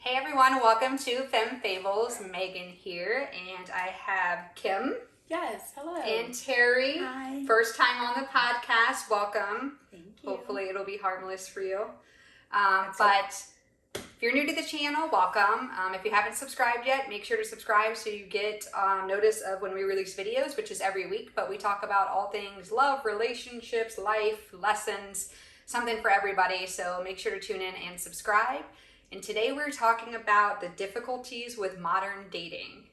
Hey everyone, welcome to Femme Fables. Megan here, and I have Kim. Yes, hello. And Terry. Hi. First time on the podcast. Welcome. Thank you. Hopefully it'll be harmless for you. But if you're new to the channel, welcome. If you haven't subscribed yet, make sure to subscribe so you get notice of when we release videos, which is every week. But we talk about all things love, relationships, life, lessons, something for everybody. So make sure to tune in and subscribe. And today we're talking about the difficulties with modern dating.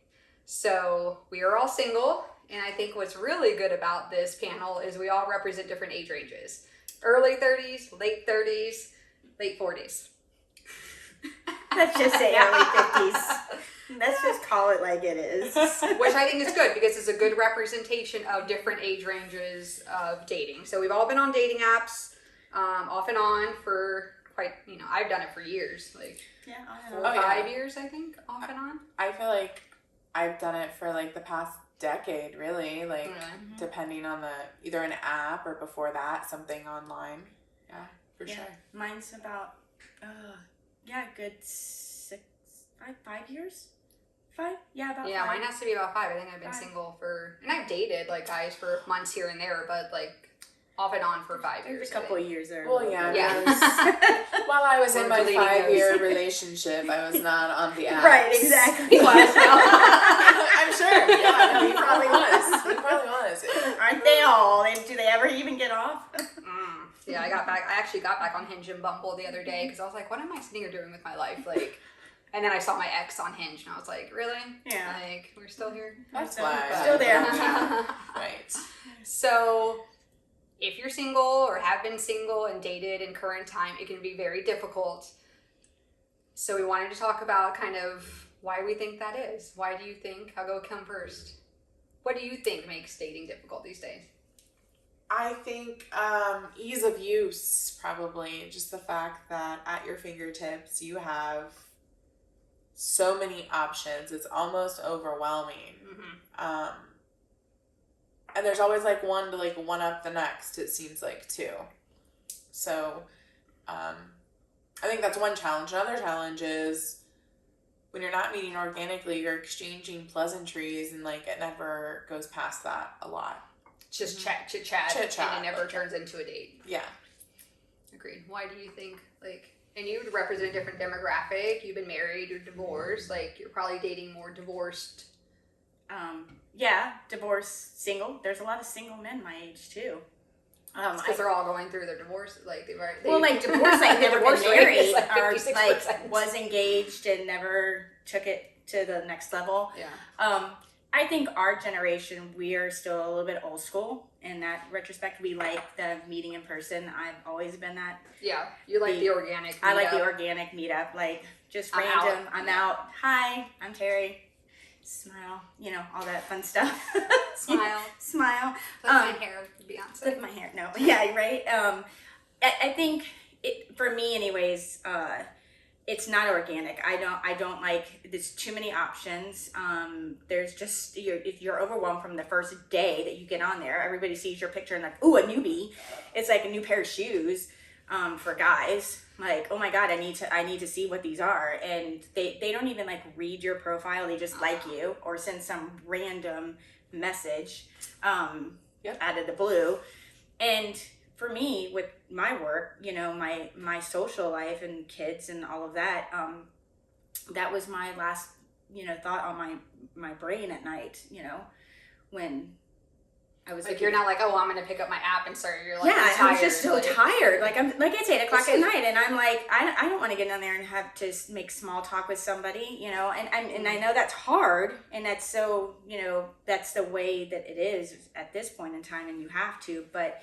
So we are all single, and I think what's really good about this panel is we all represent different age ranges. Early 30s, late 30s, late 40s. Let's just say early 50s. Let's just call it like it is. Which I think is good because it's a good representation of different age ranges of dating. So we've all been on dating apps off and on for quite, I've done it for years, like Yeah, 4 or 5 years, I think, off and on. I feel like I've done it for like the past decade, really, like depending on either an app or before that, something online. Yeah, for sure. Mine's about, good 5 years? 5? Yeah, about 5. Yeah, mine has to be about 5. I think I've been single and I've dated like guys for months here and there, but like off and on for 5 years. There's a couple of years there. Well, yeah. While I was in my 5-year relationship, I was not on the apps. Right, exactly. He was. I'm sure. Yeah, no, he probably was. He probably was. Aren't they all? Do they ever even get off? Yeah, I actually got back on Hinge and Bumble the other day because I was like, what am I sitting here doing with my life? Like, and then I saw my ex on Hinge and I was like, really? Yeah. Like, we're still here? That's why. Still there. Right. So, if you're single or have been single and dated in current time, it can be very difficult. So we wanted to talk about kind of why we think that is. Why do you think? I'll go Kim first. What do you think makes dating difficult these days? I think ease of use, probably. Just the fact that at your fingertips you have so many options. It's almost overwhelming. Mm-hmm. And there's always like one to like one up the next, it seems like, too. So I think that's one challenge. Another challenge is when you're not meeting organically, you're exchanging pleasantries and like it never goes past that a lot. Just chit-chat, and it never turns into a date. Yeah. Agreed. Why do you think, and you represent a different demographic, you've been married or divorced, like you're probably dating more divorced. Divorced, single. There's a lot of single men my age too. Because they're all going through their divorce, like divorced, like never been married like or like was engaged and never took it to the next level. Yeah. I think our generation, we are still a little bit old school in that retrospect. We like the meeting in person. I've always been that. Yeah, you like the organic meetup. I like the organic meetup, like just random. I'm out. Hi, I'm Terry. Smile, all that fun stuff. Smile. Flip my hair, Beyonce. Flip my hair. No, yeah, right. I think for me, anyways. It's not organic. I don't like. There's too many options. There's just if you're overwhelmed from the first day that you get on there, everybody sees your picture and like, ooh, a newbie. It's like a new pair of shoes for guys. Like, oh my God, I need to see what these are. And they don't even like read your profile. They just like you or send some random message out of the blue. And for me, with my work, my social life and kids and all of that, that was my last, thought on my brain at night, when I was like, you're not like, oh, I'm going to pick up my app and start. You're like, I was just so tired. Like it's 8 o'clock at night and I'm like, I don't want to get on there and have to make small talk with somebody, and I know that's hard and that's so, that's the way that it is at this point in time and you have to, but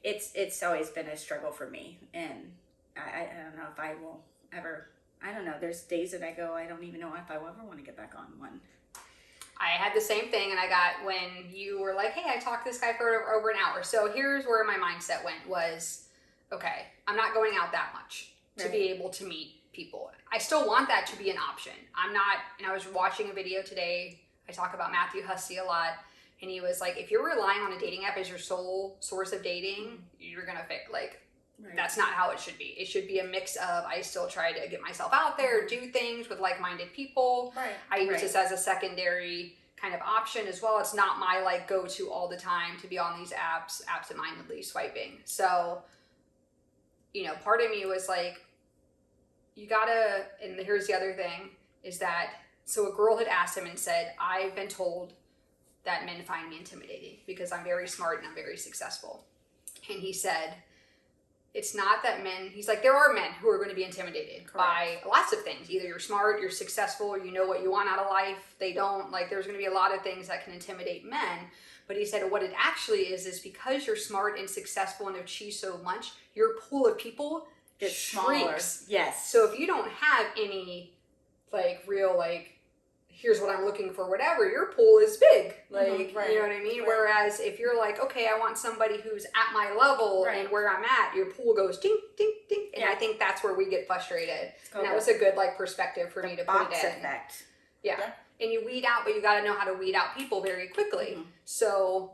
it's always been a struggle for me, and I don't know if I will ever. I don't know. There's days that I go, I don't even know if I will ever want to get back on one. I had the same thing, and I got when you were like, hey, I talked to this guy for over an hour. So here's where my mindset went was, okay, I'm not going out that much to be able to meet people. I still want that to be an option. I'm not, and I was watching a video today. I talk about Matthew Hussey a lot. And he was like, if you're relying on a dating app as your sole source of dating, you're going to that's not how it should be. It should be a mix of, I still try to get myself out there, do things with like-minded people. Right. I use this as a secondary kind of option as well. It's not my like go-to all the time to be on these apps absentmindedly swiping. So, you know, part of me was like, you gotta, and here's the other thing, is that, so a girl had asked him and said, I've been told that men find me intimidating because I'm very smart and I'm very successful. And he said, it's not that men, he's like, there are men who are going to be intimidated by lots of things. Either you're smart, you're successful, you know what you want out of life. They don't, like, there's going to be a lot of things that can intimidate men. But he said what it actually is because you're smart and successful and achieve so much, your pool of people It's smaller. shrinks. Yes. So if you don't have any, like, real, like, here's what I'm looking for, whatever, your pool is big. Like, right, you know what I mean? right. Whereas if you're like, okay, I want somebody who's at my level Right. and where I'm at, your pool goes ding, ding, ding. And Yeah. I think that's where we get frustrated. called And that was a good, like, perspective for me to put box it in. effect. Yeah. And you weed out, but you got to know how to weed out people very quickly. Mhm. So,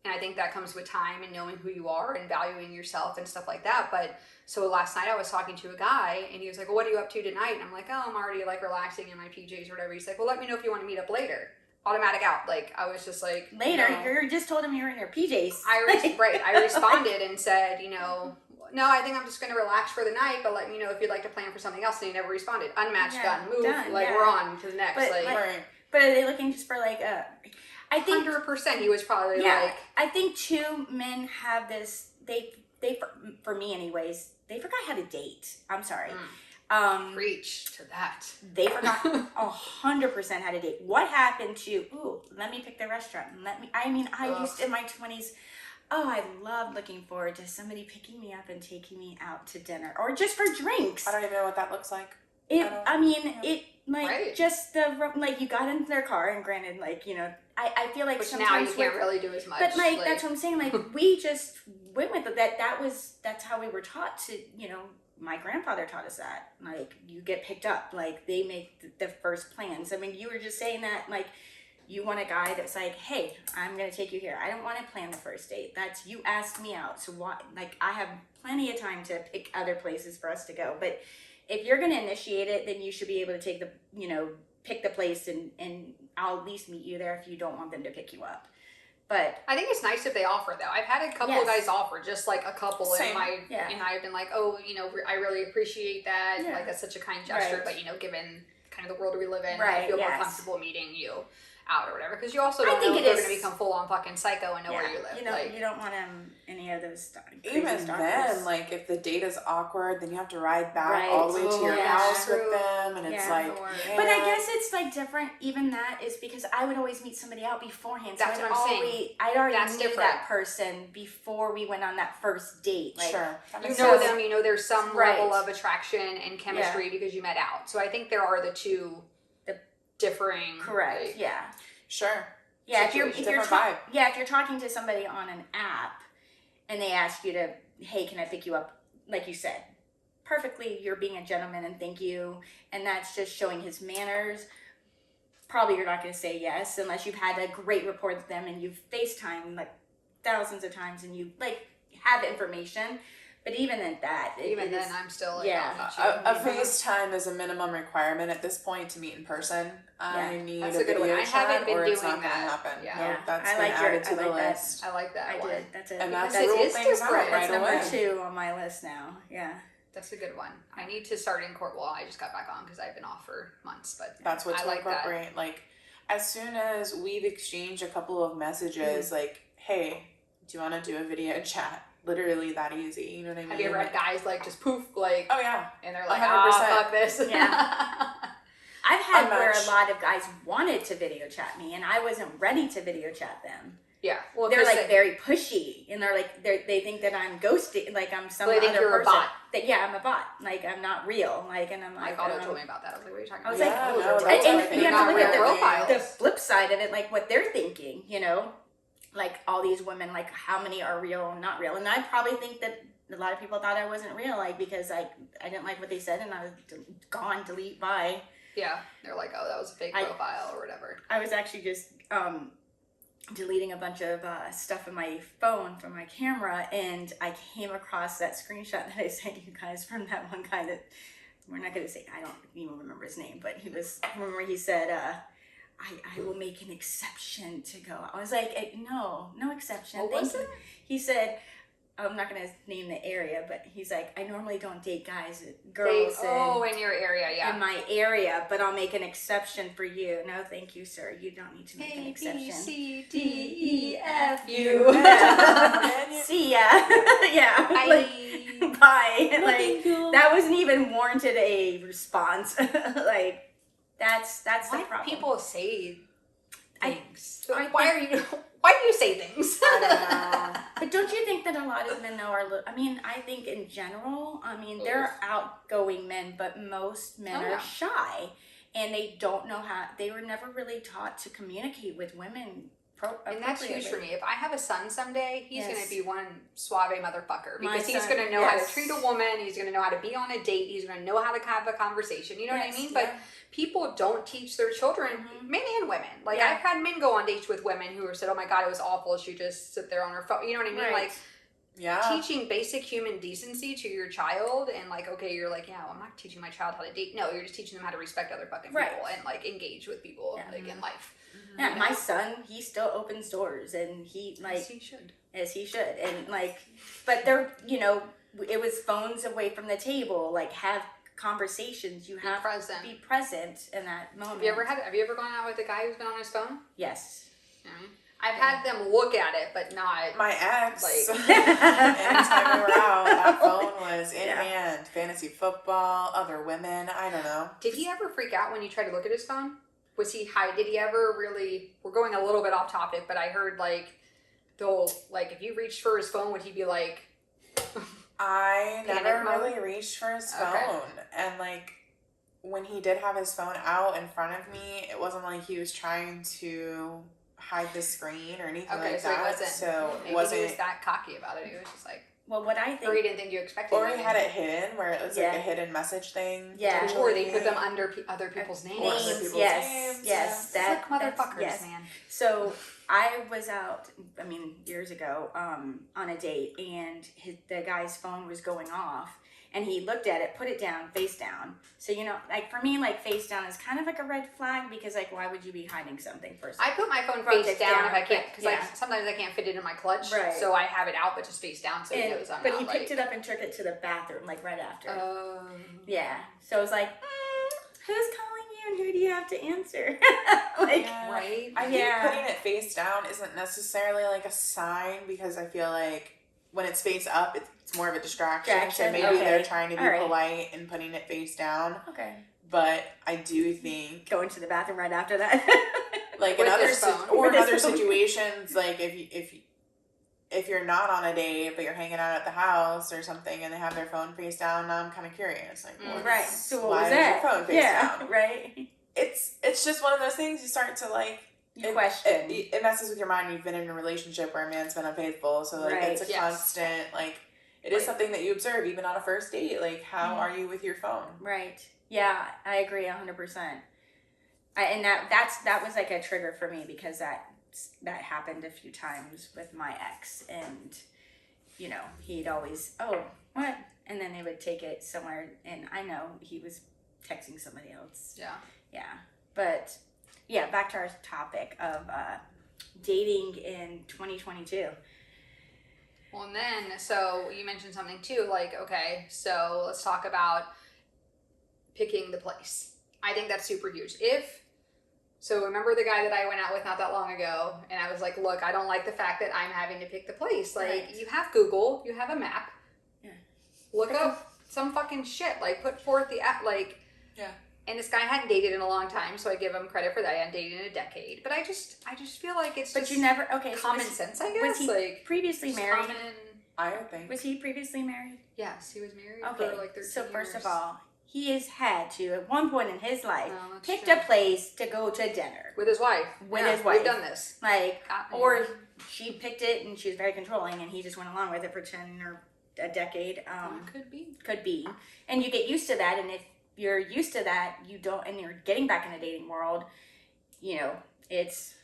and I think that comes with time and knowing who you are and valuing yourself and stuff like that. But so last night I was talking to a guy and he was like, well, what are you up to tonight? And I'm like, oh, I'm already like relaxing in my PJs or whatever. He's like, well, let me know if you want to meet up later. Automatic out. Like, I was just like, Later, no. you just told him you were in your PJs. I responded and said, you know, no, I think I'm just going to relax for the night, but let me know if you'd like to plan for something else. And he never responded. Unmatched, Yeah, done, move. done, Like, yeah. we're on to the next. But, like Right. But are they looking just for like I think 100% he was probably yeah, like, I think too men have this. They for me anyways. They forgot how to date. I'm sorry. preach to that. They forgot 100% how to date. What happened to? Ooh, let me pick the restaurant. I used in my 20s. Oh, I loved looking forward to somebody picking me up and taking me out to dinner or just for drinks. I don't even know what that looks like. Right. Just the like you got into their car and granted like you know I feel like Which now sometimes you can't really do as much. but like that's what I'm saying, like we just went with it. That's how we were taught to, you know, my grandfather taught us that. Like you get picked up, like they make the first plans. I mean, you were just saying that like you want a guy that's like, hey, I'm gonna take you here. I don't want to plan the first date. That's you asked me out. So why like I have plenty of time to pick other places for us to go. But if you're gonna initiate it, then you should be able to take the, you know, pick the place and I'll at least meet you there if you don't want them to pick you up. But I think it's nice if they offer though. I've had a couple of guys offer, just like a couple, Same. and I've been like, oh, you know, I really appreciate that. Yeah. Like that's such a kind gesture, Right. but you know, given kind of the world we live in, I Right, feel more yes. comfortable meeting you out or whatever. Because you also I don't think know it if they're is- going to become full on fucking psycho and know where you live. You know, like, you don't want any of those crazy Even stalkers. then, like if the date is awkward, then you have to ride back Right. all the way to your Yeah. house True. with them, and it's Yeah. like. Lord. But I man. guess it's like different. Even that is because I would always meet somebody out beforehand. So That's what I'm saying. I already That's knew different. that person before we went on that first date. Like, Sure. That you makes know sense. them, you know there's some Right. level of attraction and chemistry because you met out. So I think there are the two The- differing. correct. like, Yeah. Sure. Yeah. Situation. If you're Different vibe. if you're talking to somebody on an app, and they ask you to, hey, can I pick you up? Like you said, perfectly, you're being a gentleman and thank you, and that's just showing his manners. Probably you're not going to say yes unless you've had a great rapport with them and you've FaceTime like thousands of times and you like have information. But even at that, Even then, I'm still like, yeah. oh, A FaceTime is a minimum requirement at this point to meet in person. I Yeah. need That's a a good one. video I chat haven't been or it's doing not going to that. happen. Yeah. No, Yeah. that's I been like your- added to I the like that. list. I like that I one. did. That's it. And that's Because it rule is things out different. right That's number away. 2 on my list now. Yeah. That's a good one. I need to start in court. Well, I just got back on because I've been off for months, but That's what I to like that. incorporate. Like, as soon as we've exchanged a couple of messages, Mm-hmm. like, hey, do you want to do a video chat? Literally that easy. You know what I mean? Have you ever had guys like just poof, like, Oh, yeah. and they're like, 100%. fuck this. Yeah. I've had where Unmatched. a lot of guys wanted to video chat me and I wasn't ready to video chat them. Yeah. Well, They're Chris like said- very pushy and they're like they think that I'm ghosting, like I'm some They think other you're a person. bot. That yeah, I'm a bot. Like I'm not real. Like and I'm my like father told me about that. I was like, what are you talking I was about? like, Yeah, oh, no, and, that's and what I you have to think. look at Real the profiles. flip side of it, like what they're thinking, you know, like all these women, like how many are real and not real. And I probably think that a lot of people thought I wasn't real, like because I didn't like what they said and I was gone, delete, bye. Yeah. They're like, oh, that was a fake I- profile or whatever. I was actually just deleting a bunch of stuff in my phone from my camera, and I came across that screenshot that I sent you guys from that one guy that we're not going to say, I don't even remember his name, but he said, I will make an exception to go. I was like, no exception. What was it? He said, I'm not going to name the area, but he's like, I normally don't date girls in your area, yeah. in my area, but I'll make an exception for you. No, thank you, sir. You don't need to make an exception. A, B, C, D, E, F, U. See ya. Yeah. Bye. Bye. No, Like, thank you. that wasn't even warranted a response. Like, that's Why the problem. do people say things? I Why do you say things? I don't know. But don't you think that a lot of men, though, I think in general, there are outgoing men, but most men are shy, and they don't know they were never really taught to communicate with women. And that's huge for me. If I have a son someday, he's going to be one suave motherfucker, My because he's son, going to know how to treat a woman. He's going to know how to be on a date. He's going to know how to have a conversation. You know what I mean? But people don't teach their children, men and women. Like, I've had men go on dates with women who have said, oh my God, it was awful. She just sit there on her phone. You know what I mean? Right. Like, teaching basic human decency to your child, and like, okay, you're like, I'm not teaching my child how to date. No, you're just teaching them how to respect other fucking people and like engage with people like in life. Yeah, you know? My son, he still opens doors, and he like as he should, and like, but they're it was phones away from the table. Like, have conversations. You have to be present in that moment. Have you ever gone out with a guy who's been on his phone? Yes. Mm-hmm. I've had them look at it, but not my ex. Like, anytime we were out, that phone was in hand. Fantasy football, other women. I don't know. Did he ever freak out when you tried to look at his phone? Was he high? Did he ever really? We're going a little bit off topic, but I heard like if you reached for his phone, would he be like? I never really reached for his phone, and like when he did have his phone out in front of me, it wasn't like he was trying to hide the screen or anything like that. He wasn't that cocky about it. He was just like, well, what I think, or he didn't think you expected. Or he had it hidden, where it was like a hidden message thing. Yeah, or they put them under other people's names. Yes, that motherfuckers, man. So I was out, years ago, on a date, and the guy's phone was going off, and he looked at it, put it down, face down. So, like, for me, like, face down is kind of like a red flag, because, like, why would you be hiding something first? I put my phone face down if I can't, because sometimes I can't fit it in my clutch, so I have it out, but just face down, so he knows I'm not, But he picked it up and took it to the bathroom, like, right after. Yeah. So it was like, who's calling you, and who do you have to answer? Right? I think putting it face down isn't necessarily, like, a sign, because I feel like when it's face up, it's more of a distraction. So maybe they're trying to be polite and putting it face down. Okay. But I do think going to the bathroom right after that, like in other situations, like if you're not on a date but you're hanging out at the house or something and they have their phone face down, now I'm kind of curious, like, right? So what why was that? Is your phone face down? Right. It's just one of those things you start to like. Question. It messes with your mind. You've been in a relationship where a man's been unfaithful, so like it's a constant like. It is something that you observe even on a first date. Like, how are you with your phone? Right. Yeah, I agree 100%. And that was like a trigger for me, because that happened a few times with my ex, and he'd always, oh, what? And then they would take it somewhere, and I know he was texting somebody else. Yeah. Yeah. But yeah, back to our topic of dating in 2022. Well, and then, so you mentioned something too, like, okay, so let's talk about picking the place. I think that's super huge. So remember the guy that I went out with not that long ago, and I was like, look, I don't like the fact that I'm having to pick the place. Like, you have Google, you have a map. Yeah. Look up some fucking shit. Like, put forth the app, like. Yeah. And this guy hadn't dated in a long time, so I give him credit for that. I hadn't dated in a decade. But I just feel like it's but you never, common sense, I guess. Was he previously married? I think. Was he previously married? Yes, he was married for like 13 years. So first of all, he has had to, at one point in his life, picked a place to go to dinner. With his wife. His wife. We've done this. Like, or she picked it and she was very controlling and he just went along with it for 10 or a decade. Could be. And you get used to that, and if you're used to that, you don't, and you're getting back in the dating world, it's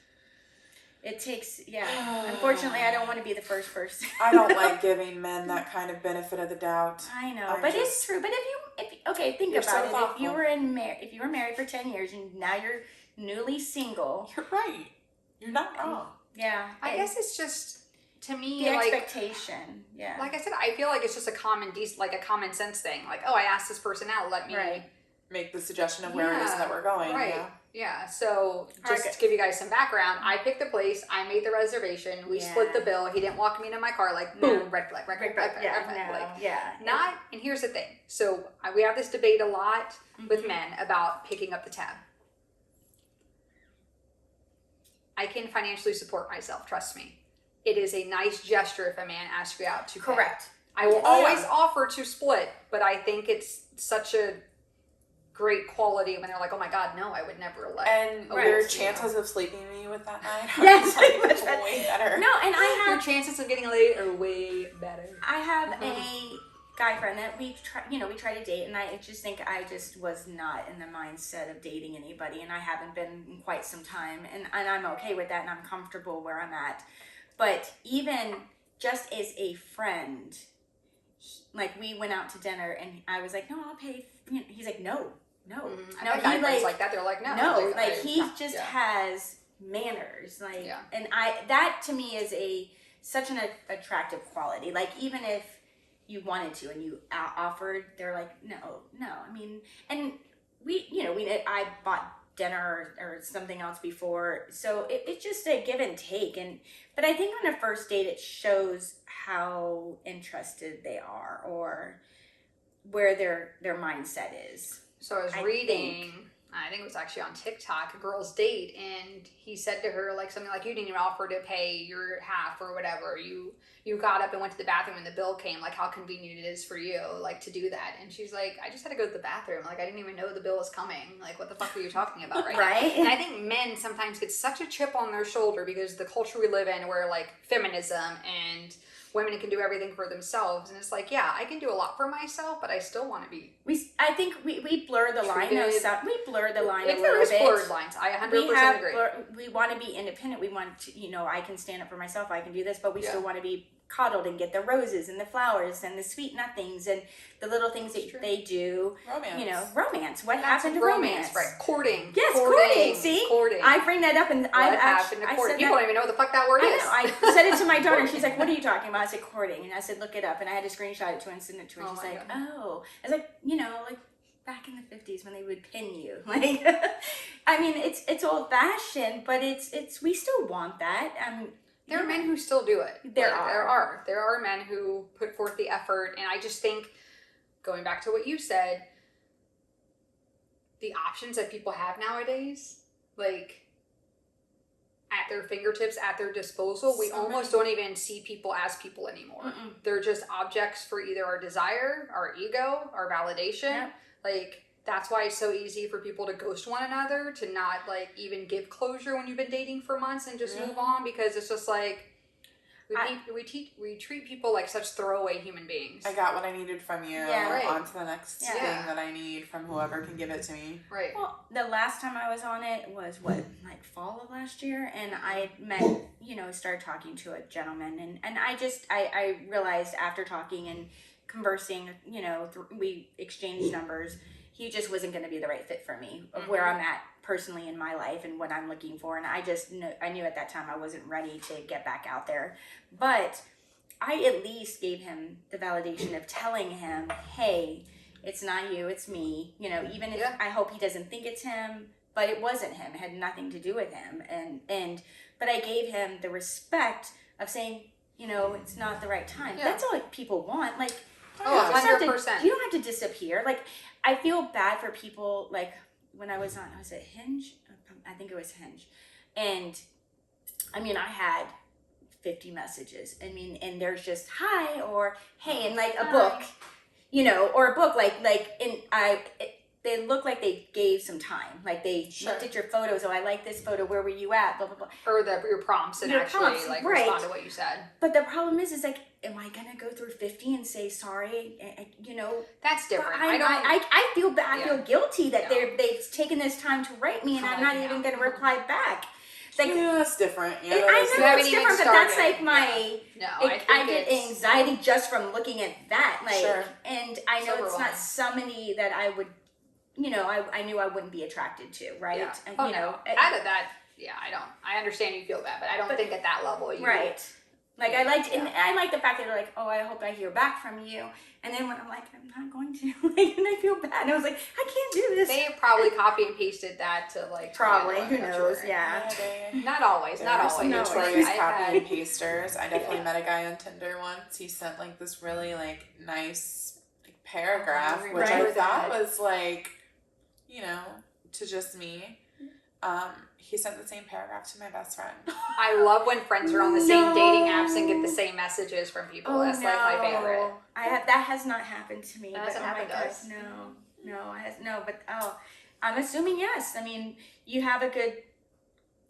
It takes, unfortunately, I don't want to be the first person. I don't like giving men that kind of benefit of the doubt. I know, but it's true. But if okay, think about it. Thoughtful. If you were married for 10 years and now you're newly single. You're right. You're not wrong. Yeah. I guess it's just, to me, the like, expectation. Yeah. like I said, I feel like it's just a common sense thing. Like, oh, I asked this person out, let me make the suggestion of where it is that we're going. Right. Yeah. So just to give you guys some background, I picked the place, I made the reservation, we split the bill. He didn't walk me into my car like boom, red flag. Not. And here's the thing. So we have this debate a lot with men about picking up the tab. I can financially support myself. Trust me. It is a nice gesture if a man asks you out to pay. Correct. I will always offer to split, but I think it's such a great quality when they're like, oh my God, no, I would never let. And your chances of sleeping with that night are way better. No, and your chances of getting laid are way better. I have a guy friend that we try to date, and I just think I just was not in the mindset of dating anybody, and I haven't been in quite some time, and I'm okay with that, and I'm comfortable where I'm at. But even just as a friend, like we went out to dinner, and I was like, no, I'll pay. He's like, no. No, he like that. They're like, no. No, like he just has manners, like, and that to me is such an attractive quality. Like even if you wanted to and you offered, they're like, no. I mean, and I bought dinner or something else before, so it's just a give and take. But I think on a first date, it shows how interested they are or where their mindset is. So I was reading, I think it was actually on TikTok, a girl's date, and he said to her like something like, you didn't even offer to pay your half or whatever. You got up and went to the bathroom and the bill came. Like, how convenient it is for you, like, to do that. And she's like, I just had to go to the bathroom. Like, I didn't even know the bill was coming. Like, what the fuck are you talking about right now? And I think men sometimes get such a chip on their shoulder because the culture we live in where, like, feminism and women can do everything for themselves, and it's like, yeah, I can do a lot for myself, but I still want to be. I think we blur the line. We blur the line a little bit. There is blurred lines. I 100% agree. We want to be independent. We want to, I can stand up for myself. I can do this, but we still want to be coddled and get the roses and the flowers and the sweet nothings and the little things that they do. Romance. Romance. What happened to romance? Right. Courting. Yes, courting. See? Courting. I bring that up, and what happened to courting? People don't even know what the fuck that word is. I said it to my daughter, and she's like, what are you talking about? I said, courting. And I said, look it up. And I had to screenshot it to her and send it to her. And she's like, oh. I was like, like back in the 50s when they would pin you. Like, I mean, it's old fashioned, but we still want that. There are men who still do it. There are men who put forth the effort, and I just think, going back to what you said, the options that people have nowadays, like, at their fingertips, at their disposal, we almost don't even see people as people anymore. Mm-mm. They're just objects for either our desire, our ego, our validation. Yep. Like, that's why it's so easy for people to ghost one another, to not, like, even give closure when you've been dating for months and just move on, because it's just like, we treat people like such throwaway human beings. I got what I needed from you. Right. On to the next thing that I need from whoever can give it to me. Right. Well, the last time I was on it was like fall of last year, and I met, started talking to a gentleman, and I realized after talking and conversing, we exchanged numbers. He just wasn't going to be the right fit for me of where I'm at personally in my life and what I'm looking for. And I knew at that time I wasn't ready to get back out there. But I at least gave him the validation of telling him, hey, it's not you, it's me. Even if I hope he doesn't think it's him, but it wasn't him. It had nothing to do with him. But I gave him the respect of saying, it's not the right time. Yeah. That's all people want. Like, 100%. You don't have to disappear. Like, I feel bad for people, like, when I was at Hinge? I think it was Hinge. And, I mean, I had 50 messages. I mean, and there's just, hi, or, hey, and, like, a book, or a book, they look like they gave some time. Like, they looked at your photos. Oh, I like this photo. Where were you at? Blah, blah, blah. Or your prompts and respond to what you said. But the problem is like, am I going to go through 50 and say sorry? That's different. I feel bad. I feel guilty that they've taken this time to write me, and I'm not even going to reply back. like yeah, that's different. Yeah, I that is know You it's haven't even different, but that's started. like my. No, I get anxiety just from looking at that, like, Sure. and I know It's it's not overwhelming. somebody that I would, I knew I wouldn't be attracted to, right? Yeah. And, Oh, no. Out of that, yeah, I understand you feel bad, but I don't think at that level you... Right. Like I liked, and Yeah. I like the fact that they're like, oh, I hope I hear back from you. And then when I'm like, I'm not going to, like, and I feel bad. And I was like, I can't do this. They probably copy and pasted that to like... Probably, you know, who I'm knows? sure. Yeah. Not always, There not are always. some No. notorious I've copy had- and pasters. I definitely met a guy on Tinder once. He sent like this really like nice like, paragraph, I which I remember thought that. was like, to just me. He sent the same paragraph to my best friend. I love when friends are on the same dating apps and get the same messages from people. Oh, That's like my favorite. That has not happened to me. That But hasn't oh my happened to God, us. no. But I'm assuming yes. I mean, you have a good.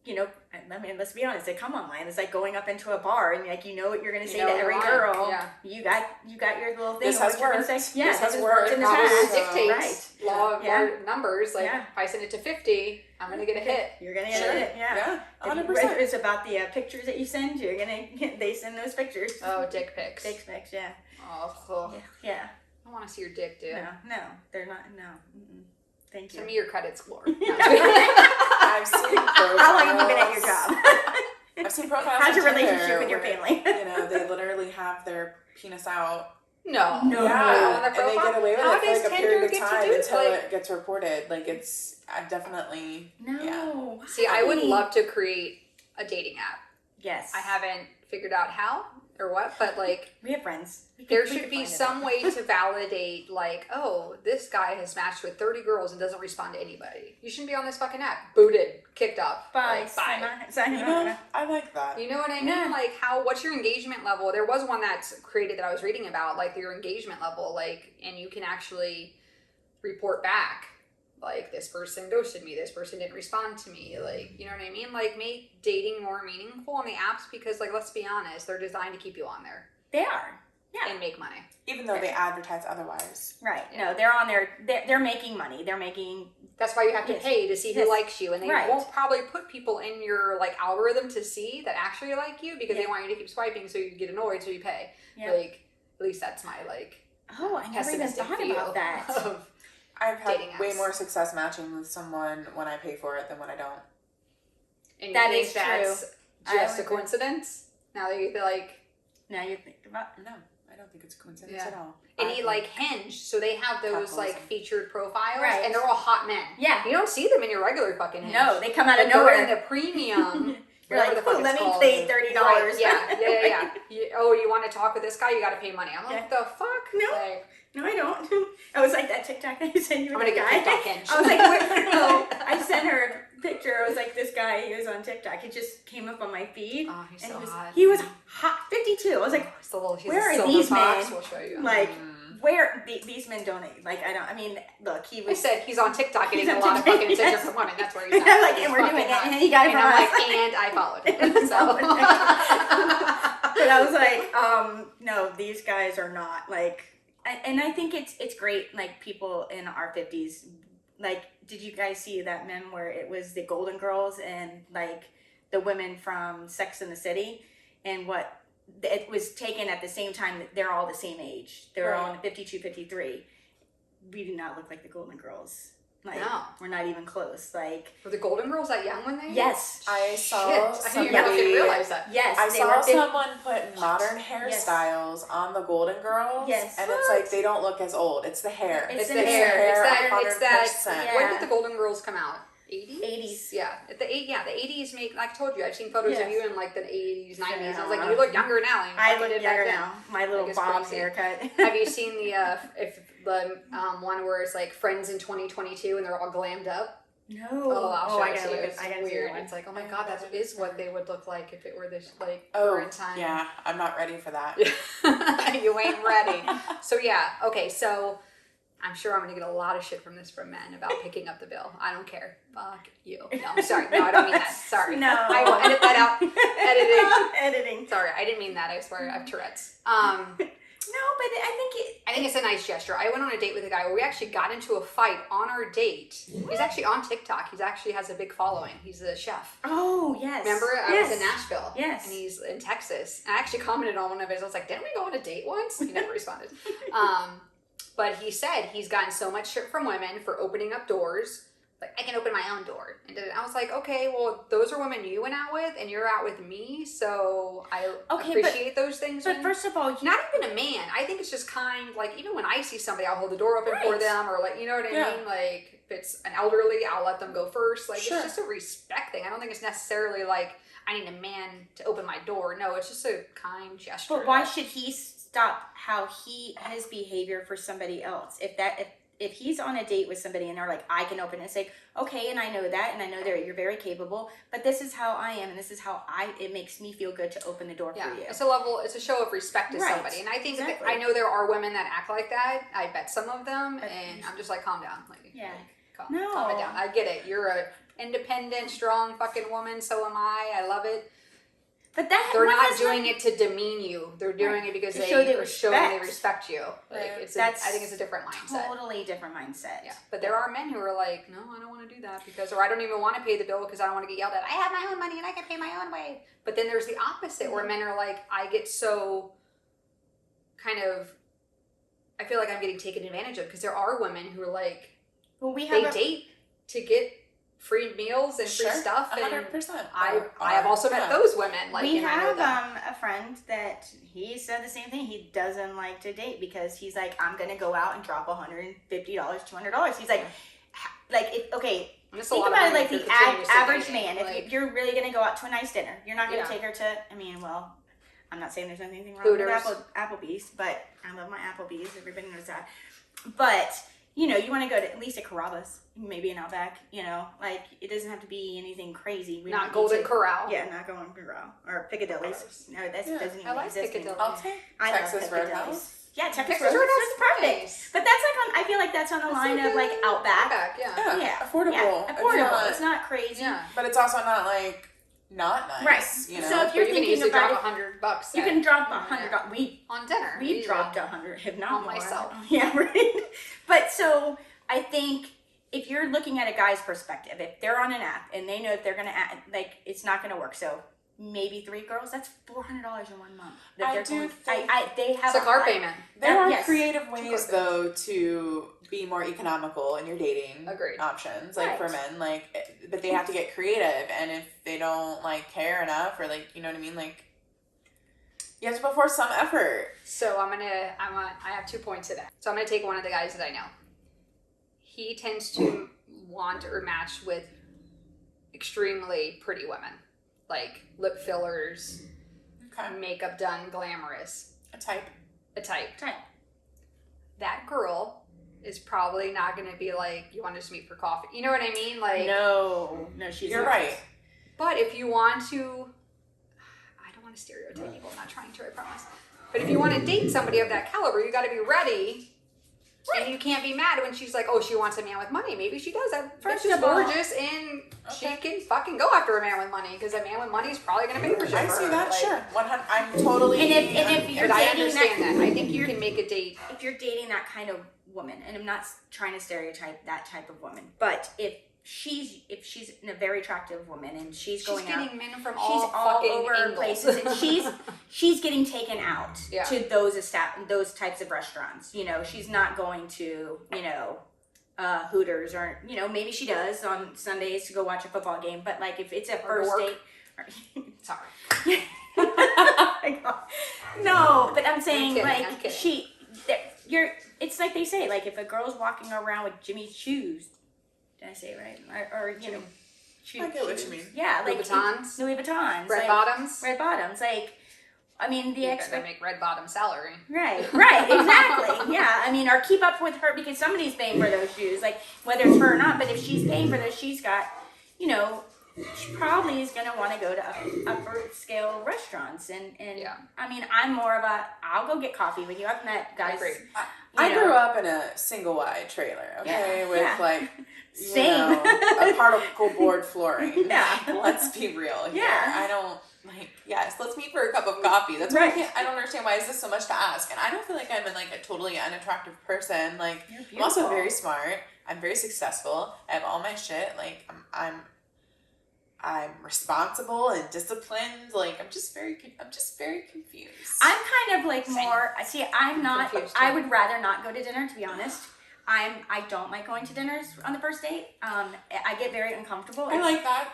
I mean, let's be honest. They come online. It's like going up into a bar and like what you're going to say to every the line. girl. Yeah. You got your little thing. This of has what you're gonna worked. say. Yeah, This has has worked. in the Probably past. dictates law of Yeah. numbers. Like Yeah. if I send it to 50, I'm gonna get a hit. You're gonna get Sure. it. Yeah. Yeah, If you 100%. read it's about the pictures that you send, they send those pictures. Oh, dick pics. Dick pics, yeah. Oh, Yeah. I want to see your dick, dude. No, they're not. No. Mm-mm. Thank you. Send me your credit score. I've seen profiles. How long have you been at your job? I've seen profiles. How's your on Tinder relationship with your where, family? They literally have their penis out. No. No. Yeah, On their and they profile? get away with How it for does like a Tinder period of get to time do until like- it gets reported. Like I definitely. No. Yeah. See, I would Why? love to create a dating app. Yes. I haven't figured out how or what, but like We have friends. there We should could be find it some out. way to validate like, oh, this guy has matched with 30 girls and doesn't respond to anybody. You shouldn't be on this fucking app. Booted, kicked up. Bye. Like, bye. Sayonara. I like that. You know what I mean? Yeah. Like what's your engagement level? There was one that's created that I was reading about, like your engagement level, like, and you can actually report back. Like, this person ghosted me, this person didn't respond to me, like, you know what I mean? Like, make dating more meaningful on the apps because, like, let's be honest, they're designed to keep you on there They are. Yeah. and make money. Even though they advertise otherwise. Right. Yeah. No, they're on there. They're making money. They're making. That's why you have to Yes. pay to see who Yes. likes you, and they Right. won't probably put people in your, like, algorithm to see that actually like you because Yeah. they want you to keep swiping so you get annoyed so you pay. Yeah. Like, at least that's my, like, Oh, I never even pessimistic thought view about that. of I've had Dating way apps. more success matching with someone when I pay for it than when I don't. And That you think is that's true. I just a would agree. coincidence? Now that you feel like, Now you think about. No, I don't think it's a coincidence Yeah. at all. and I he think- like Hinge, so they have those like Capitalism. featured profiles, Right. and they're all hot men. Yeah. You don't see them in your regular fucking Hinge. No, they come out But of they're in nowhere. the premium. You're whatever like, the fuck oh, it's let me called. pay $30. Right, yeah. You want to talk with this guy? You got to pay money. I'm like, Yeah. the fuck? No. Like, No, I don't. I was like that TikTok that you sent you I'm with gonna the get guy. kicked off Hinge. I was like, where, I sent her a picture. I was like, this guy, he was on TikTok. He just came up on my feed. Oh, he's and so he was, hot. He was hot, 52. I was like, He's a little, he's where a are silver these fox. men? We'll show you. like, where these men don't, like, I mean, look, he I was. said he's on TikTok He's getting a on lot of TikTok, fucking attention yes. from women. That's where he's And at. I'm like, He's and we're doing fucking it, hot. and he got it And from I'm us. like, and I followed him. So. But I was like, no, these guys are not like, and I think it's great. Like people in our 50s, like, did you guys see that meme where it was the Golden Girls and like the women from Sex and the City, and what it was taken at the same time that they're all the same age. They're all 52, 53. We do not look like the Golden Girls. Like, No. we're not even close. Like, Were the Golden Girls that young when they? yes, I saw Shit, I didn't even somebody. realize that. yes, I they saw were 50 someone put modern hairstyles on the Golden Girls, Yes. and it's like they don't look as old. It's the hair. It's It's the the hair. hair. It's that. 100%. Yeah. When did the Golden Girls come out? 80s? 80s. Yeah. The 80s make, like I told you, I've seen photos of Yes. you in like the 80s, 90s. I Yeah. was like, you look younger now than you I fucking look did back younger then. now. My little it's bob crazy. haircut. Have you seen the one where it's like Friends in 2022 and they're all glammed up? No. Oh, I'll show I it gotta to you. look at- It's I gotta see weird. that one. It's like, oh my god, that is what they would look like if it were this like Oh, current time. yeah. I'm not ready for that. You ain't ready. So yeah, okay, so I'm sure I'm gonna get a lot of shit from men about picking up the bill. I don't care. Fuck you. No, sorry. No, I don't mean that. Sorry. No. I will edit that out. Editing. Editing. Sorry, I didn't mean that. I swear I have Tourette's. No, but I think it's a nice gesture. I went on a date with a guy where we actually got into a fight on our date. He's actually on TikTok. He's actually has a big following. He's a chef. Oh, yes. Remember? I Yes. was in Nashville. Yes. And he's in Texas. And I actually commented on one of his. I was like, didn't we go on a date once? He never responded. But he said he's gotten so much shit from women for opening up doors. Like, I can open my own door. And I was like, okay, well, those are women you went out with, and you're out with me, so I appreciate those things. But first of all, not even a man. I think it's just kind, like, even when I see somebody, I'll hold the door open for them, or, like, you know what I mean? Like, if it's an elderly, I'll let them go first. Like, it's just a respect thing. I don't think it's necessarily, like, I need a man to open my door. No, it's just a kind gesture. But why should he stop his behavior for somebody else? If he's on a date with somebody and they're like, I can open it and say, okay, and I know that, and I know that you're very capable, but this is how I am, and this is how it makes me feel good to open the door for you. It's a show of respect to somebody. And I think that, I know there are women that act like that. I bet some of them, and I'm just like, calm down. Like, calm it down. I get it. You're a independent, strong fucking woman, so am I. I love it. But they're not doing it to demean you. They're doing it because they are showing they respect you. Like I think it's a different mindset. Totally different mindset. Yeah. But there are men who are like, no, I don't want to do that or I don't even want to pay the bill because I don't want to get yelled at. I have my own money and I can pay my own way. But then there's the opposite where men are like, I get so I feel like I'm getting taken advantage of because there are women who are like, they date to get free meals and free stuff, and 100%. I have also met those women. Like, we have a friend that he said the same thing. He doesn't like to date because he's like, I'm gonna go out and drop $150, $200. He's like, think about it like the average man. If you're really gonna go out to a nice dinner, you're not gonna take her to. I'm not saying there's anything wrong with Applebee's, but I love my Applebee's. Everybody knows that, but. You want to go to at least a Carrabba's, maybe an Outback, like it doesn't have to be anything crazy. Not Golden Corral. Yeah, not Golden Corral. Or Piccadilly's. No, that doesn't even exist anymore. I'll take Texas Roadhouse. Yeah, Texas Roadhouse is perfect. Nice. But that's I feel like that's on the line of like Outback. Yeah. Affordable. Yeah, affordable. It's not crazy. Yeah. But it's also not like not nice. Right. So if you're thinking about $100, you can drop $100 on dinner. We dropped $100, if not on more. Myself. Yeah, right. But so I think if you're looking at a guy's perspective, if they're on an app and they know that they're gonna like it's not gonna work, so maybe 3 girls, that's $400 in 1 month. They have it's a car payment. There are creative ways though to be more economical in your dating options, like for men, but they have to get creative, and if they don't care enough or you know what I mean, you have to put forth some effort. So I have 2 points to that. So I'm gonna take one of the guys that I know. He tends to want or match with extremely pretty women, like lip fillers, makeup done, glamorous. A type. That girl is probably not going to be like, you want to just meet for coffee. You know what I mean? Like, no, she's You're not. right. But if you want to, I don't want to stereotype people. I'm not trying to, I promise. But if you want to date somebody of that caliber, you got to be ready. Right. And you can't be mad when she's like, oh, she wants a man with money. Maybe she does. That bitch is gorgeous, and she can fucking go after a man with money because a man with money is probably going to pay for shit. I see that, sure. 100. I'm totally. And if you're dating I understand that. I think you can make a date. If you're dating that kind of woman, and I'm not trying to stereotype that type of woman, but if she's a very attractive woman and she's going getting out, men from all over angles. places, and she's getting taken out to those types of restaurants. She's not going to Hooters, or maybe she does on Sundays to go watch a football game, but if it's a first date, sorry. No, but I'm saying I'm kidding. it's like they say, if a girl's walking around with Jimmy's shoes, did I say it right? Or shoes. I get what you mean. Yeah, Louis Vuittons. Louis Vuittons. Red bottoms. Red bottoms. They make red bottom salary. Right, exactly. Yeah, or keep up with her because somebody's paying for those shoes, whether it's her or not. But if she's paying for those, she's got, she probably is gonna want to go to upper scale restaurants, and I'm more of I'll go get coffee with you. I've met guys. I grew up in a single wide trailer, with a particle board flooring. Yeah. Let's be real here. Yeah. I don't. like, yes, let's meet for a cup of coffee. That's why Right. I don't understand why is this so much to ask. And I don't feel like I'm like a totally unattractive person. Like, You're I'm also beautiful. very smart. I'm very successful. I have all my shit. Like, I'm responsible and disciplined. Like, I'm just very confused. I'm kind of like Same. more. See, I'm not. confused I too. would rather not go to dinner, to be honest. I don't like going to dinners on the first date. I get very uncomfortable. I like that.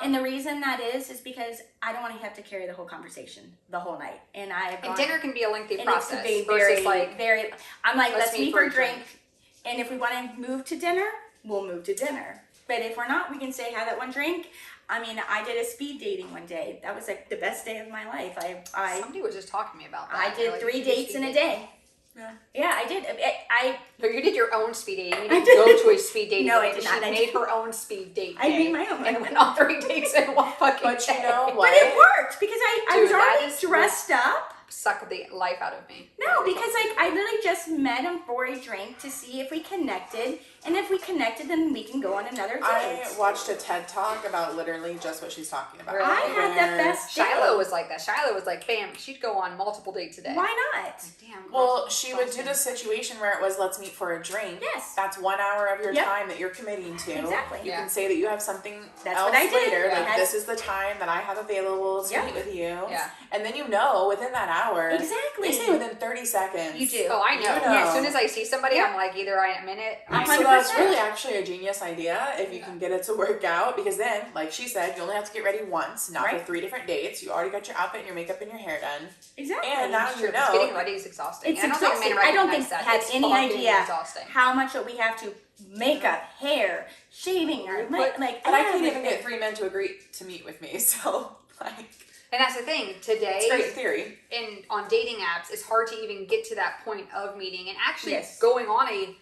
And the reason that is because I don't want to have to carry the whole conversation the whole night. And And dinner can be a lengthy and process it could be versus very, like very. I'm like, let's meet for a drink. drink. And if we want to move to dinner, we'll move to dinner. But if we're not, we can say have that one drink. I mean, I did a speed dating one day. That was like the best day of my life. Somebody was just talking to me about that. I They're did like, 3 "You should do dates speed in a dating." day. Yeah. Yeah, I did. I No, you did your own speed dating. You I didn't did. go to a speed dating. No, I date. did not. She I made did. her own speed date. I day made my own. and went on 3 dates in one fucking But you day. know But what? it worked because I Dude, was that already is dressed up. Suck the life out of me. No, because like I literally just met him for a drink to see if we connected, and if we connected, then we can go on another date. I watched a TED Talk about literally just what she's talking about. Really? I had the Where- best day. Shiloh was like that. Shiloh was like, bam, she'd go on multiple dates a day. Why not? Like, damn. Well, girl's she would do exhausting. this situation where it was let's meet for a drink. Yes. That's 1 hour of your Yep. time that you're committing to. Exactly. You Yeah. can say that you have something That's else what I did. later. I Like had- this is the time that I have available to Yeah. meet with you. Yeah. And then you know within that hour. Exactly. They say within 30 seconds. You do. Oh, I know. You know. Yeah, as soon as I see somebody, Yeah. I'm like, either I'm in it. I'm So 100%. that's really actually a genius idea if you can get it to work out, because then, like she said, you only have to get ready once, not for Right. 3 different dates. You already got your outfit and your makeup and your hair done. Exactly. And now Sure, you because know. getting ready is exhausting. It's And I don't exhausting. think men I don't recognize think that. have It's any fucking idea exhausting. how much that we have to makeup, hair, shaving, or But- like. But I can't even everything. get 3 men to agree to meet with me, so like And that's the thing. Today, it's great in theory. on dating apps, it's hard to even get to that point of meeting and actually Yes. going on a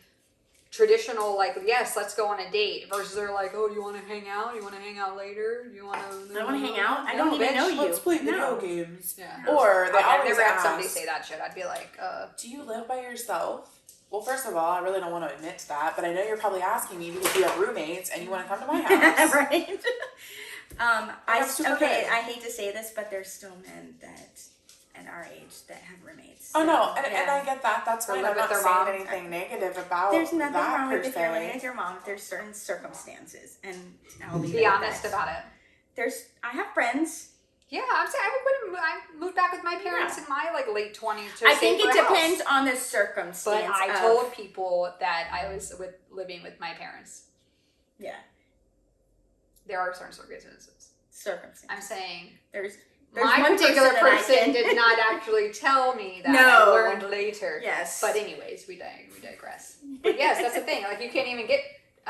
traditional, like, yes, let's go on a date, versus they're like, oh, do you want to hang out? You want to hang out later? You want to? I want to hang out. I No, don't even bitch. know you. Let's play video No. games. Yeah. Or they I've always never had ask, somebody say that shit. I'd be like, do you live by yourself? Well, first of all, I really don't want to admit to that, but I know you're probably asking me because you have roommates and you want to come to my house. Right. That's super Okay. good. I hate to say this, but there's still men that at our age that have roommates. Oh no, So, and yeah. I get that. That's Or fine. live I'm with not their saying mom. anything negative about There's nothing that wrong per with if you're living se. with your mom. There's certain circumstances, and I'll leave be it at honest that. about it. I have friends. Yeah, I'm saying I moved back with my parents in my like late 20s. To I stay think for it a house. depends on the circumstance. But I of- told people that I was living with my parents. Yeah, There are certain circumstances. circumstances. I'm saying There's my one particular person that I person can- did not actually tell me that. No. I learned later. Yes. But anyways, we digress. But yes, that's the thing. Like, you can't even get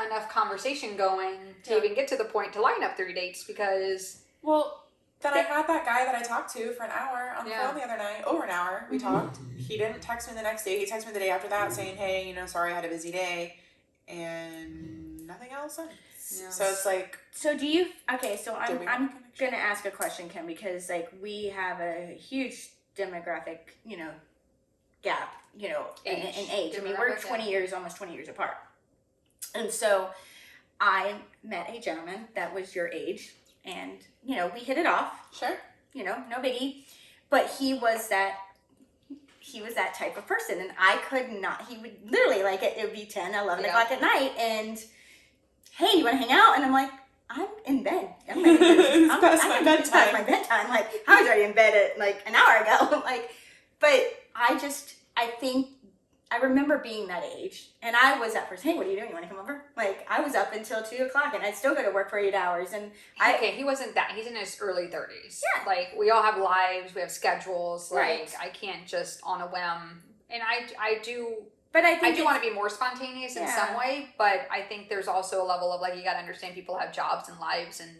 enough conversation going to even get to the point to line up 3 dates because Well, then I had that guy that I talked to for an hour on the Yeah. phone the other night. Over an hour, we talked. He didn't text me the next day. He texted me the day after that saying, hey, sorry I had a busy day. And nothing else since. Yeah. So it's like, So do you? Okay, so did we I'm have a connection? gonna ask a question, Kim, because like we have a huge demographic, gap, in age. I mean, we're Demographic, 20 years, almost 20 years apart. And so I met a gentleman that was your age, and we hit it off. Sure. No biggie. But he was that type of person, and I could not. He would literally it would be 10, 11 Yeah. o'clock at night, and hey, you want to hang out? And I'm like, I'm in bed. I'm ready to go. It's past my It's past bedtime. my bedtime. Like, I was already in bed at an hour ago. But I think I remember being that age, and I was at first, hey, what are you doing? You want to come over? I was up until 2 o'clock, and I'd still go to work for 8 hours, and he wasn't that. He's in his early 30s. Yeah. Like, we all have lives, we have schedules. Like, Right. I can't just on a whim. And I do but I I think do want to be more spontaneous in Yeah. some way, but I think there's also a level of you got to understand people have jobs and lives and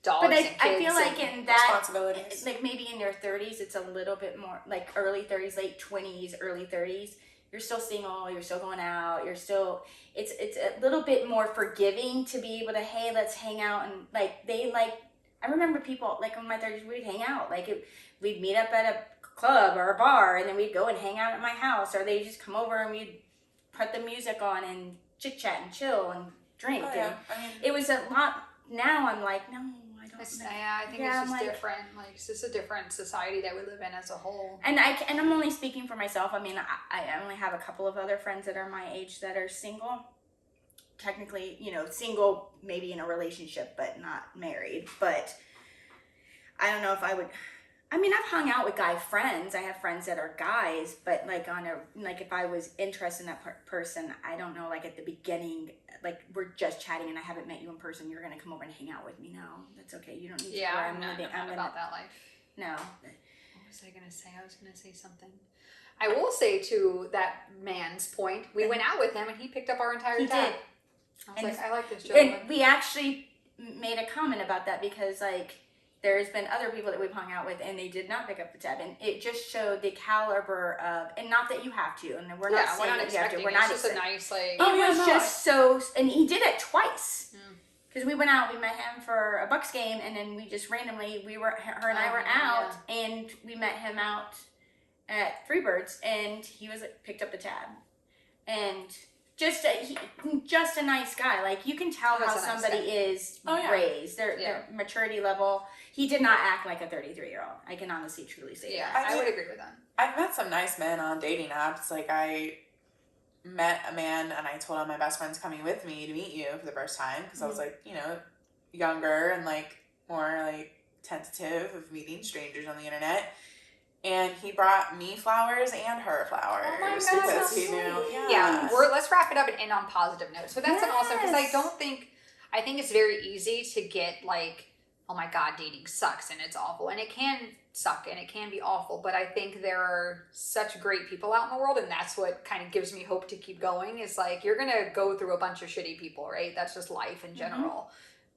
dogs But and kids. I feel like and, in that, Responsibilities. maybe in your 30s, it's a little bit more early 30s, late 20s, early 30s. You're still single. You're still going out. You're still. It's a little bit more forgiving to be able to, hey, let's hang out, and I remember people in my 30s, we'd hang out. We'd meet up at a club or a bar, and then we'd go and hang out at my house, or they'd just come over and we'd put the music on and chit chat and chill and drink. Oh, And yeah. I mean, it was a lot. Now I'm like, no, I I think Yeah, it's just I'm like- different. Like, it's just a different society that we live in as a whole. And I'm only speaking for myself. I mean, I only have a couple of other friends that are my age that are single. Technically, single, maybe in a relationship, but not married. But I don't know if I would. I mean, I've hung out with guy friends. I have friends that are guys, but if I was interested in that person, I don't know. Like at the beginning, like we're just chatting and I haven't met you in person. You're gonna come over and hang out with me. No, that's okay. You don't need to. Yeah, I'm not about that life. No. What was I gonna say? I was gonna say something. I will say to that man's point, we went out with him and he picked up our entire He tab. did. I was like, I like this And gentleman. we actually made a comment about that because there's been other people that we've hung out with and they did not pick up the tab, and it just showed the caliber of, and not that you have to, and we're not saying that you have to. expecting We're it. not It's just a nice like. It was just so, and he did it twice. Because we went out, we met him for a Bucks game, and then we just randomly, her and I were out, and we met him out at Freebirds, and he picked up the tab, and just a nice guy. Like you can tell how somebody is raised, their maturity level. He did not act like a 33-year-old. I can honestly, truly say that. I would agree with that. I've met some nice men on dating apps. Like I met a man and I told him my best friend's coming with me to meet you for the first time because I was like, younger and like more like tentative of meeting strangers on the internet. And he brought me flowers and her flowers because he knew. Yeah, let's wrap it up and end on positive notes. So that's an awesome, because I think it's very easy to get like, oh my God, dating sucks and it's awful. And it can suck and it can be awful. But I think there are such great people out in the world. And that's what kind of gives me hope to keep going, is like, you're going to go through a bunch of shitty people, right? That's just life in general.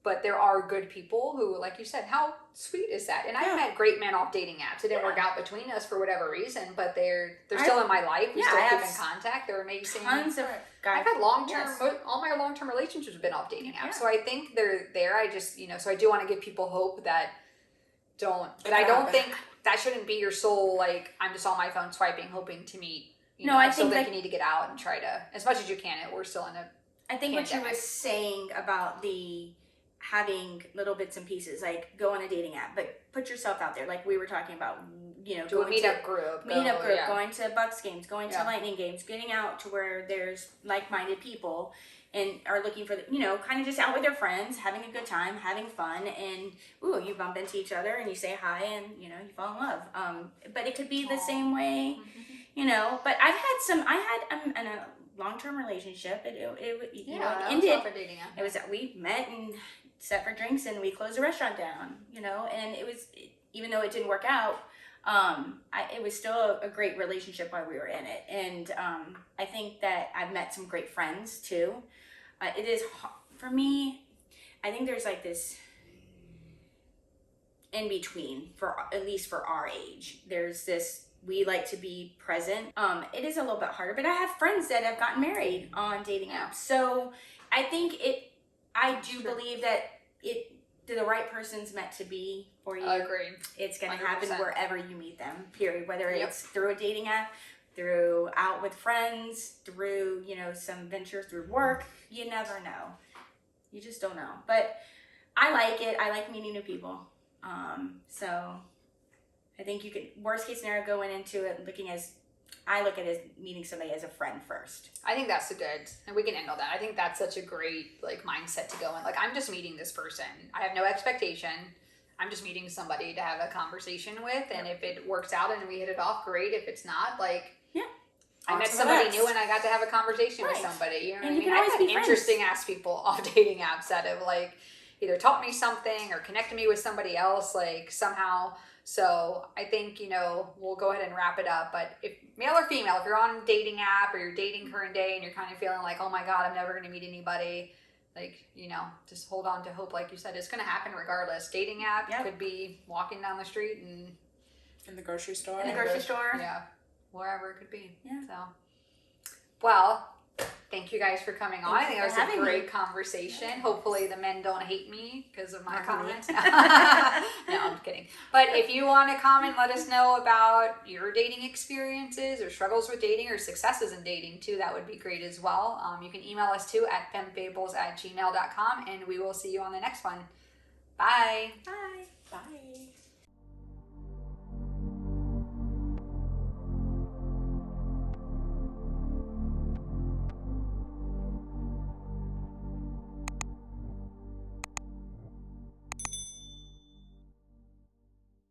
But there are good people who, like you said, how sweet is that? And I've met great men off dating apps. It didn't work out between us for whatever reason, but they're still in my life. We still keep in contact. They're amazing. Tons of guys. I've had all my long-term relationships have been off dating apps. So I think they're there. I just, so I do want to give people hope that I don't think that shouldn't be your sole, like, I'm just on my phone swiping, hoping to meet, I still think you need to get out and try to, as much as you can, we're still in a I think what you were saying about the having little bits and pieces, like go on a dating app, but put yourself out there. Like we were talking about, do a meetup group, going to Bucks games, going to Lightning games, getting out to where there's like-minded people and are looking for, kind of just out with their friends, having a good time, having fun, and you bump into each other and you say hi and, you fall in love. But it could be the same way, but I'm in a long-term relationship. It ended. It was that we met and sat for drinks and we closed the restaurant down, and it was, even though it didn't work out, it was still a great relationship while we were in it. And I think that I've met some great friends too. It is, for me, I think there's like this in between, at least for our age. There's this, we like to be present. It is a little bit harder, but I have friends that have gotten married on dating apps. So I think I do believe that the right person's meant to be for you. I agree. It's going to happen wherever you meet them, period. Whether it's through a dating app, through out with friends, through, some venture through work, you never know. You just don't know. But I like it. I like meeting new people. So I think you could, worst case scenario, going into it I look at it as meeting somebody as a friend first. I think that's and we can end on that. I think that's such a great mindset to go in. Like, I'm just meeting this person. I have no expectation. I'm just meeting somebody to have a conversation with, and if it works out and we hit it off, great. If it's not, I met somebody new and I got to have a conversation with somebody. You know what I mean? I've had interesting ass people off dating apps that have either taught me something or connected me with somebody else somehow. So I think, we'll go ahead and wrap it up. But if male or female, if you're on a dating app or you're dating current day and you're kind of feeling like, oh my God, I'm never going to meet anybody, just hold on to hope. Like you said, it's going to happen regardless. Dating app could be walking down the street and in the grocery store. Yeah. Wherever it could be. Yeah. So, well, thank you guys for coming on. I think it was a great conversation. Hopefully the men don't hate me because of my comments. No, I'm kidding. But if you want to comment, let us know about your dating experiences or struggles with dating or successes in dating too. That would be great as well. You can email us too at femfables@gmail.com, and we will see you on the next one. Bye. Bye. Bye.